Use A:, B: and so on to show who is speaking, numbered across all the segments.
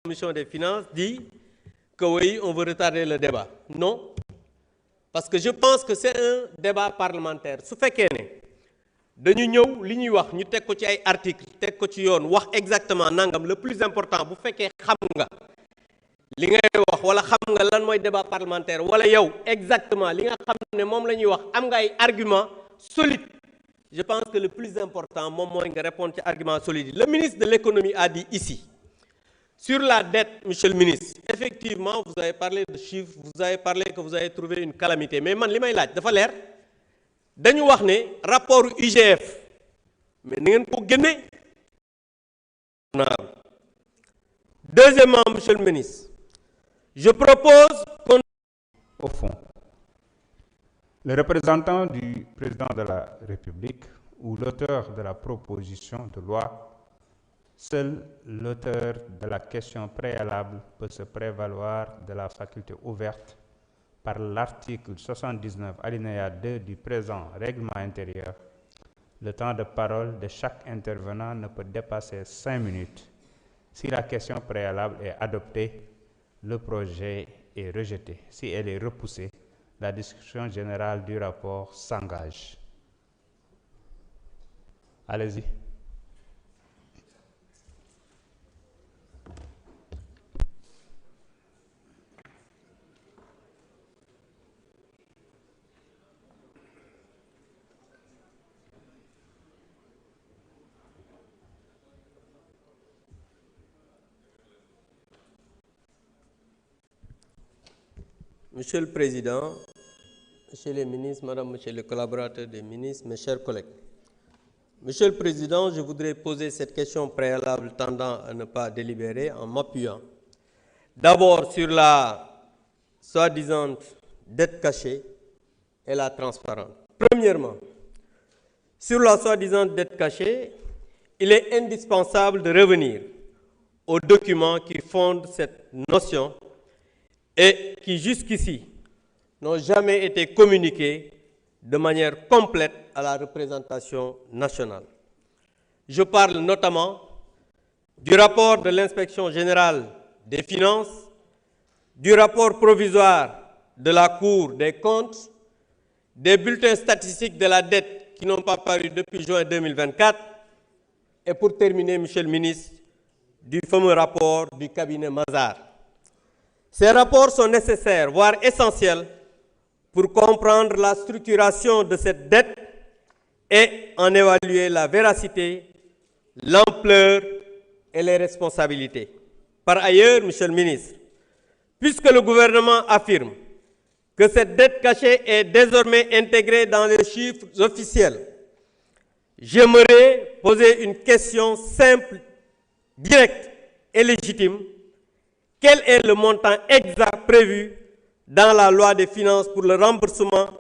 A: commission des finances dit que oui, on veut retarder le débat. Non, parce que je pense que c'est un débat parlementaire. Su fekkee ne dañu ñëw li ñuy wax ñu teg ko ci ay articles teg ko ci yoon wax exactement nangam le plus important bu fekkee xam nga li ngay wax wala xam nga lan mooy débat parlementaire wala yow exactement li nga xam ne moom la ñuy wax am nga ay arguments solides. Je pense que le plus important moom mooy nga répondre ci arguments solides. Le ministre de l'économie a dit ici. Sur la dette, monsieur le ministre, effectivement, vous avez parlé de chiffres, vous avez parlé que vous avez trouvé une calamité. Mais man li may laaj dafa leer dañu wax ne rapport IGF mais na ngeen ko génne. Deuxièmement, monsieur le ministre, je propose qu'on...
B: Au fond, le représentant du président de la République ou l'auteur de la proposition de loi, seul l'auteur de la question préalable peut se prévaloir de la faculté ouverte par l'article 79 alinéa 2 du présent règlement intérieur. Le temps de parole de chaque intervenant ne peut dépasser 5 minutes. Si la question préalable est adoptée, le projet est rejeté. Si elle est repoussée, la discussion générale du rapport s'engage. Allez-y.
A: Monsieur le Président, Monsieur les ministres, Madame, Monsieur les collaborateurs des ministres, mes chers collègues. Monsieur le Président, je voudrais poser cette question préalable tendant à ne pas délibérer en m'appuyant d'abord sur la soi-disant dette cachée et la transparence. Premièrement, sur la soi-disant dette cachée, il est indispensable de revenir aux documents qui fondent cette notion et qui jusqu'ici n'ont jamais été communiqués de manière complète à la représentation nationale. Je parle notamment du rapport de l'Inspection générale des finances, du rapport provisoire de la Cour des comptes, des bulletins statistiques de la dette qui n'ont pas paru depuis juin 2024 et pour terminer, Monsieur le ministre, du fameux rapport du cabinet Mazars. Ces rapports sont nécessaires, voire essentiels, pour comprendre la structuration de cette dette et en évaluer la véracité, l'ampleur et les responsabilités. Par ailleurs, Monsieur le ministre, puisque le gouvernement affirme que cette dette cachée est désormais intégrée dans les chiffres officiels, j'aimerais poser une question simple, directe et légitime. Quel est le montant exact prévu dans la loi des finances pour le remboursement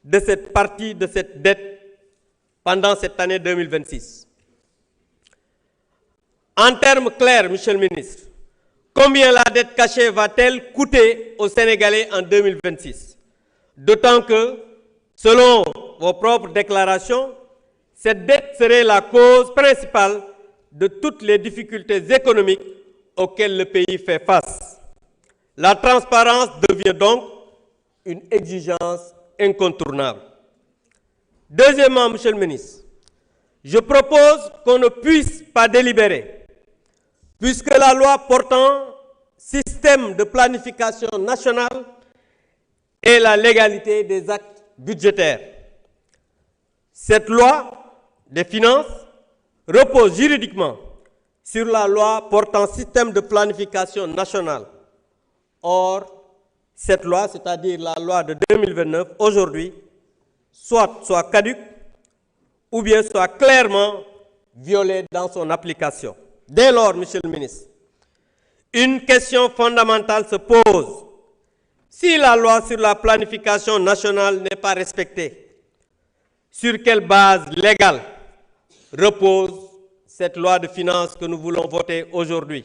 A: de cette partie de cette dette pendant cette année 2026? En termes clairs, Monsieur le ministre, combien la dette cachée va-t-elle coûter aux Sénégalais en 2026? D'autant que, selon vos propres déclarations, cette dette serait la cause principale de toutes les difficultés économiques auxquelles le pays fait face. La transparence devient donc une exigence incontournable. Deuxièmement, Monsieur le ministre, je propose qu'on ne puisse pas délibérer, puisque la loi portant système de planification nationale et la légalité des actes budgétaires. Cette loi des finances repose juridiquement sur la loi portant système de planification nationale. Or, cette loi, c'est-à-dire la loi de 2029, aujourd'hui, soit caduque, ou bien soit clairement violée dans son application. Dès lors, Monsieur le ministre, une question fondamentale se pose. Si la loi sur la planification nationale n'est pas respectée, sur quelle base légale repose cette loi de finances que nous voulons voter aujourd'hui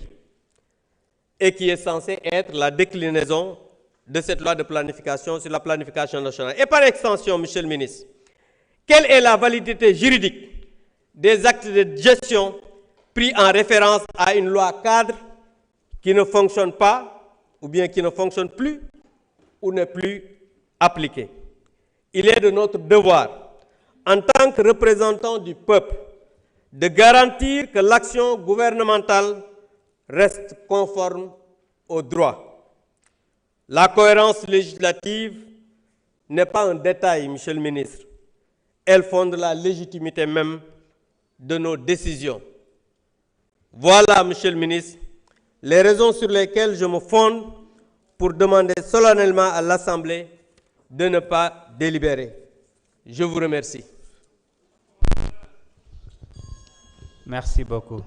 A: et qui est censée être la déclinaison de cette loi de planification sur la planification nationale? Et par extension, Monsieur le ministre, quelle est la validité juridique des actes de gestion pris en référence à une loi cadre qui ne fonctionne pas, ou bien qui ne fonctionne plus, ou n'est plus appliqué. Il est de notre devoir, en tant que représentants du peuple, de garantir que l'action gouvernementale reste conforme au droit. La cohérence législative n'est pas un détail, Monsieur le ministre. Elle fonde la légitimité même de nos décisions. Voilà, Monsieur le ministre, les raisons sur lesquelles je me fonde pour demander solennellement à l'Assemblée de ne pas délibérer. Je vous remercie.
B: Merci beaucoup.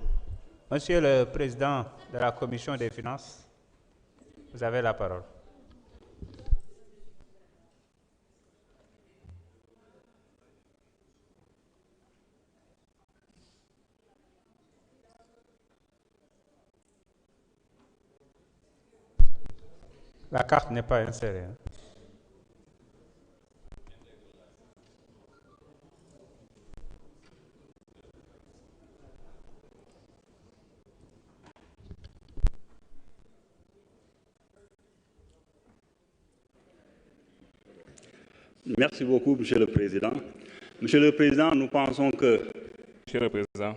B: Monsieur le Président de la Commission des Finances, vous avez la parole. La carte n'est pas insérée.
C: Merci beaucoup, Monsieur le Président. Monsieur le Président, nous pensons que...
D: Monsieur le Président,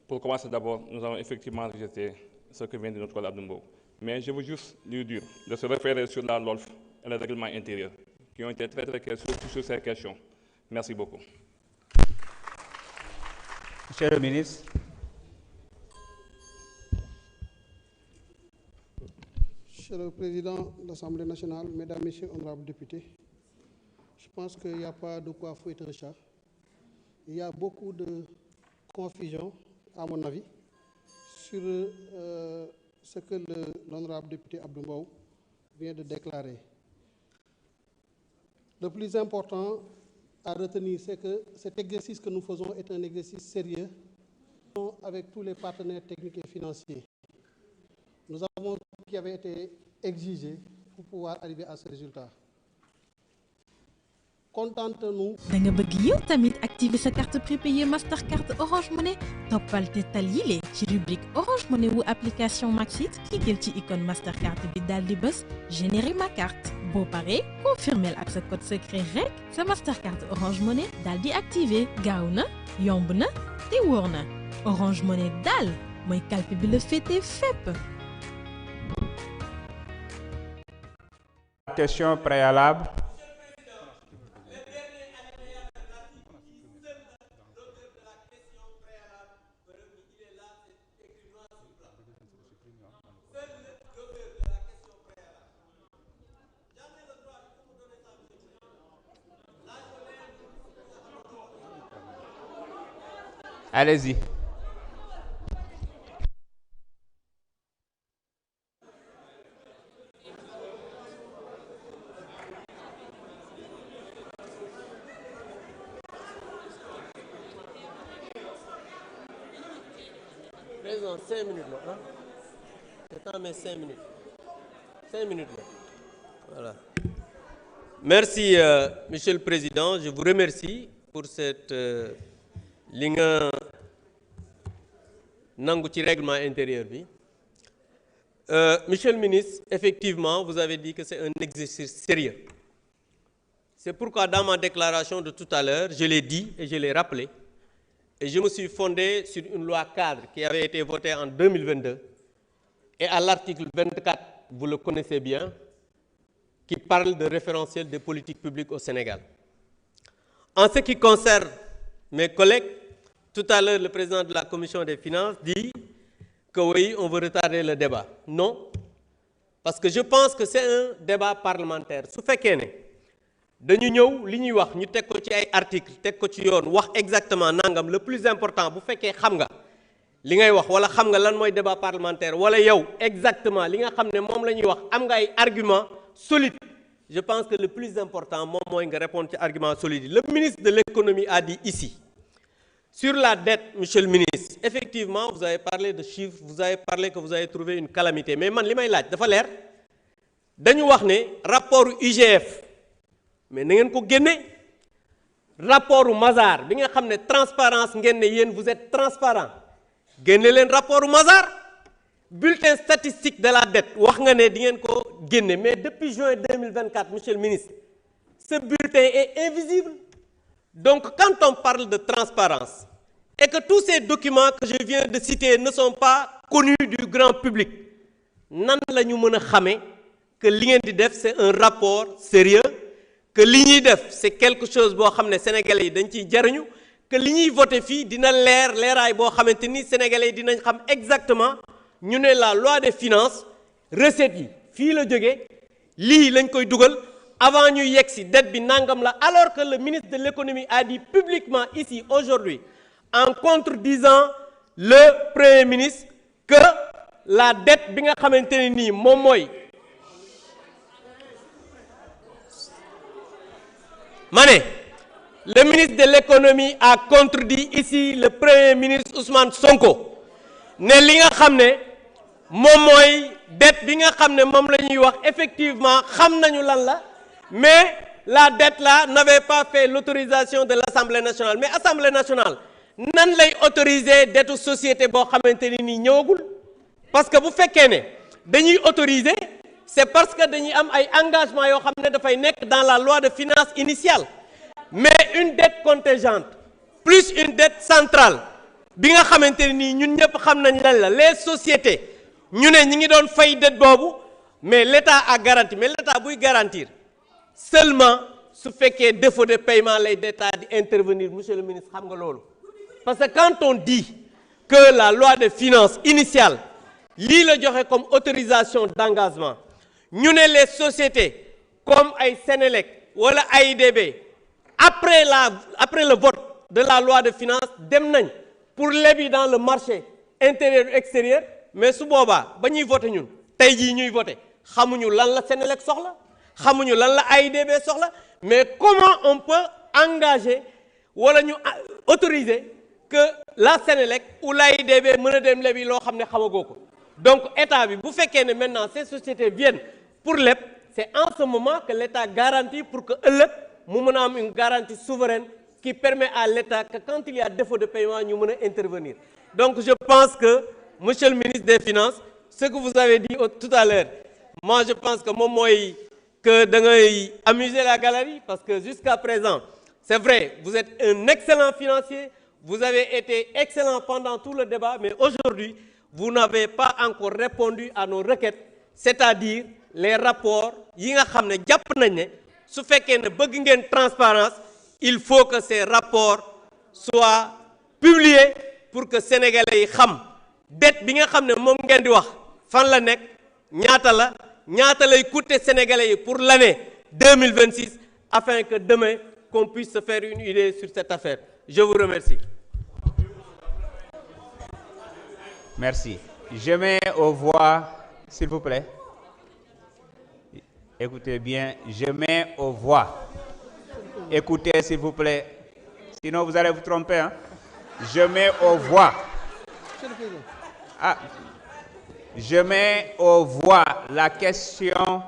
D: pour commencer d'abord, nous allons effectivement rejeter ce que vient de notre collègue Abdoumbo. Mais je veux juste lui dire de se référer sur la LOLF et le règlement intérieur, qui ont été très clairs sur ces questions. Merci beaucoup.
B: Monsieur le ministre.
E: Monsieur le Président de l'Assemblée nationale, Mesdames, Messieurs, honorables députés, je pense qu'il n'y a pas de quoi fouetter un chat. Il y a beaucoup de confusion, à mon avis, sur ce que l'honorable député Abdoumbo vient de déclarer. Le plus important à retenir, c'est que cet exercice que nous faisons est un exercice sérieux avec tous les partenaires techniques et financiers. Nous avons tout ce qui avait été exigé pour pouvoir arriver à ce résultat. Contente-nous.
F: Da nga bëgg yow tamit activer sa carte prépayée Mastercard Orange Money toppal tetal yile ci rubrique Orange Money ou application Maxit cliquer ci icône Mastercard bi daal di bës générer ma carte boo paree confirmer ak sa code secret rek sa Mastercard Orange Money daal di activer gaaw na yomb na te wóor na Orange Money daal mooy kalpe bi la féete fépp.
B: Question préalable. Allez-y.
A: Président, 5 minutes là. Hein? C'est temps, mais 5 minutes. 5 minutes là. Voilà. Merci, Monsieur le Président. Je vous remercie pour cette ligne nangu ci règlement intérieur bi. Monsieur le ministre, effectivement, vous avez dit que c'est un exercice sérieux. C'est pourquoi dans ma déclaration de tout à l'heure, je l'ai dit et je l'ai rappelé. Et je me suis fondé sur une loi cadre qui avait été votée en 2022. Et à l'article 24, vous le connaissez bien, qui parle de référentiel des politiques publiques au Sénégal. En ce qui concerne mes collègues, tout à l'heure, le président de la Commission des Finances dit que oui, on veut retarder le débat. Non, parce que je pense que c'est un débat parlementaire. Su fekkee ne dañu ñëw li ñuy wax ñu teg ko ci ay article teg ko ci yoon wax exactement nangam, le plus important bu fekkee xam nga li ngay wax wala xam nga lan mooy débat parlementaire wala yow exactement li nga xam ne moom la ñuy wax am nga ay arguments solides. Je pense que le plus important moom mooy nga répondre ci arguments solides. Le ministre de l'économie a dit ici sur la dette, monsieur le ministre, effectivement, vous avez parlé de chiffres, vous avez parlé que vous avez trouvé une calamité. Mais man li may laaj dafa leer dañu wax ne rapport IGF mais na ngeen ko génne rapport Mazars bi nga xam ne transparence ngeen ne yéen vous êtes transparent génne leen rapport Mazars bulletin statistique de la dette wax nga ne di ngeen ko génne mais depuis juin 2024 monsieur le ministre ce bulletin est invisible. Donc quand on parle de transparence et que tous ces documents que je viens de citer ne sont pas connus du grand public nan la ñu mën a xamee que li ngeen di def c'est un rapport sérieux, que li ñuy def c'est quelque chose boo xam ne sénégalais yi dañ ciy jariñu, que li ñuy voté fii dina leeraay boo xamante ni sénégalais yi dinañ xam exactement ñu ne la loi des finances recettes yi fii la jógee lii lañ koy dugal avant ñu yegg si dette bi nangam la, alors que le ministre de l'économie a dit publiquement ici aujourd'hui en contredisant le premier ministre que la dette bi nga xamante ne nii moom mooy ma ne le ministre de l'économie a contredit ici le premier ministre Ousmane Sonko ne li nga xam ne moom mooy dette bi nga xam ne moom la ñuy wax effectivement xam nañu lan la mais la dette là n'avait pas fait l'autorisation de l'Assemblée nationale. Mais Assemblée nationale nan lay autoriser dette société boo xamante ni nii ñëwagul parce que bu fekkee ne dañuy autoriser c'est parce que dañuy am ay engagements yoo xam ne dafay nekk dans la loi de finances initiale. Mais une dette contingente plus une dette centrale bi nga xamante ne nii ñun ñëpp xam nañ lan la les sociétés ñu ne ñi ngi doon fay dette boobu mais l'État a garanti mais l'État buy garantir seulement su fekkee défaut de paiement lay d'État di intervenir monsieur le ministre xam nga loolu parce que quand on dit que la loi de finances initiale lii la joxe comme autorisation d'engagement ñu ne les sociétés comme ay Sénélec wala AIBD après le vote de la loi de finances dem nañ pour lebi dans le marché intérieur et extérieur mais su boobaa ba ñuy voté ñun tey jii ñuy voté xamuñu lan la Sénélec soxla xamuñu lan la AIBD soxla mais comment on peut engager wala ñu autoriser que la Sénélec ou l'AIBD mën a dem lebi loo xam ne xamagoo ko donc état bi bu fekkee ne maintenant ces sociétés viennent pour leb c'est en ce moment que l'État garantit pour que ëllëg mu mën a am une garantie souveraine qui permet à l'État que quand il y a défaut de paiement ñu mën a intervenir. Donc je pense que monsieur le ministre des Finances ce que vous avez dit tout à l'heure moi je pense que moom mooy que da ngay amuser la galerie parce que jusqu'à présent c'est vrai vous êtes un excellent financier, vous avez été excellent pendant tout le débat, mais aujourd'hui vous n'avez pas encore répondu à nos requêtes, c'est-à-dire les rapports yi nga xam ne jàpp nañ ne su fekkee ne bëgg ngeen transparence il faut que ces rapports soient publiés pour que sénégalais yi xam dette bi nga xam ne moom ngeen di wax fan la nekk ñaata lay coûter sénégalais yi pour l'année 2026 afin que demain qu'on puisse se faire une idée sur cette affaire. Je vous remercie.
B: Merci. Je mets aux voix, s'il vous plaît. Écoutez bien, je mets aux voix. Écoutez, s'il vous plaît. Sinon, vous allez vous tromper, hein. Je mets aux voix. Je mets aux voix la question